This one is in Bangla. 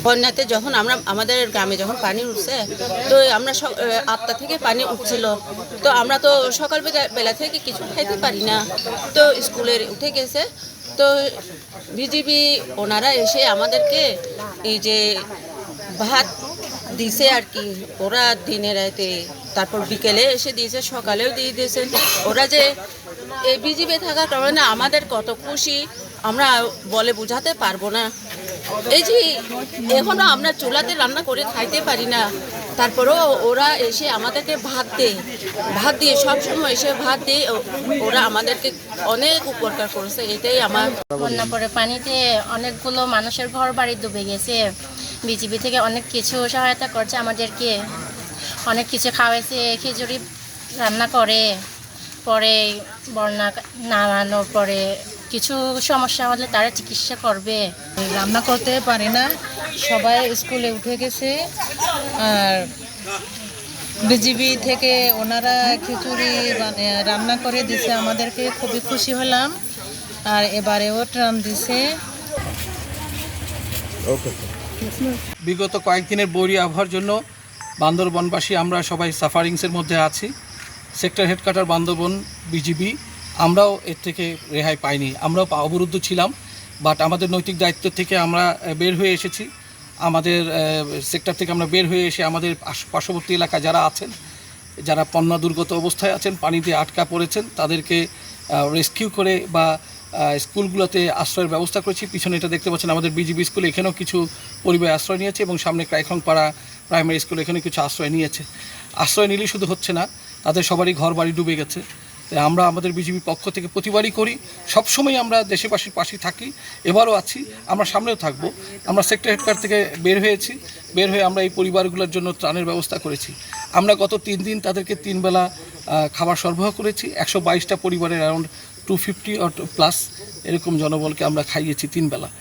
বন্যাতে যখন আমাদের গ্রামে যখন পানি উঠছে, তো আমরা 8টা থেকে পানি উঠছিল, তো আমরা তো সকাল বেলা থেকে কিছু খাইতে পারি না, তো স্কুলের উঠে গেছে। তো বিজিবি ওনারা এসে আমাদেরকে এই যে ভাত দিছে আর কি, ওরা দিনে রাতে, তারপর বিকেলে এসে দিয়েছে, সকালেও দিয়ে দিয়েছেন। ওরা যে এই বিজিবি থাকার কারণে আমাদের কত খুশি আমরা বলে বোঝাতে পারবো না। এই যে এখনো আমরা চুলাতে রান্না করে খাইতে পারি না, তারপরেও ওরা এসে আমাদেরকে ভাত দিয়ে সবসময় এসে ভাত দিয়ে ওরা আমাদেরকে অনেক উপকার করেছে। এটাই আমার। বন্যা পরে পানিতে অনেকগুলো মানুষের ঘর বাড়ি ডুবে গেছে। বিজিবি থেকে অনেক কিছু সহায়তা করছে আমাদেরকে, অনেক কিছু খাওয়াইছে, খিচুড়ি রান্না করে, পরে বন্যা নামানোর পরে কিছু সমস্যা হলে তারা চিকিৎসা করবে। রান্না করতে পারি না, সবাই স্কুলে উঠে গেছে, আর বিজিবি থেকে ওনারা খিচুড়ি রান্না করে দিছে আমাদেরকে, খুবই খুশি হলাম। আর এবারেও ত্রাণ দিছে। বিগত কয়েকদিনের বৈরী আবহাওয়ার জন্য বান্দরবনবাসী আমরা সবাই সাফারিংসের মধ্যে আছি। সেক্টর হেডকোয়ার্টার বান্দরবন বিজিবি, আমরাও এর থেকে রেহাই পাইনি, আমরাও অবরুদ্ধ ছিলাম। বাট আমাদের নৈতিক দায়িত্ব থেকে আমরা বের হয়ে এসেছি। আমাদের সেক্টর থেকে আমরা বের হয়ে এসে আমাদের পার্শ্ববর্তী এলাকা যারা আছেন, যারা বন্যা দুর্গত অবস্থায় আছেন, পানিতে আটকা পড়েছেন, তাদেরকে রেস্কিউ করে বা স্কুলগুলোতে আশ্রয়ের ব্যবস্থা করেছি। পিছনে এটা দেখতে পাচ্ছেন আমাদের বিজিবি স্কুল, এখানেও কিছু পরিবার আশ্রয় নিয়েছে, এবং সামনে ক্রাইখংপাড়া প্রাইমারি স্কুল, এখানে কিছু আশ্রয় নিয়েছে। আশ্রয় নিলেই শুধু হচ্ছে না, তাদের সবারই ঘর বাড়ি ডুবে গেছে। তাই আমরা আমাদের বিজিবির পক্ষ থেকে প্রতিবারই করি, সবসময় আমরা দেশবাসীর পাশে থাকি, এবারও আছি, আমরা সামনেও থাকবো। আমরা সেক্টর হেডকোয়ার্টার থেকে বের হয়ে আমরা এই পরিবারগুলোর জন্য ত্রাণের ব্যবস্থা করেছি। আমরা গত 3 দিন তাদেরকে 3 বেলা খাবার সরবরাহ করেছি। 122টা পরিবারের অ্যারাউন্ড 250 প্লাস এরকম জনবলকে আমরা খাইয়েছি 3 বেলা।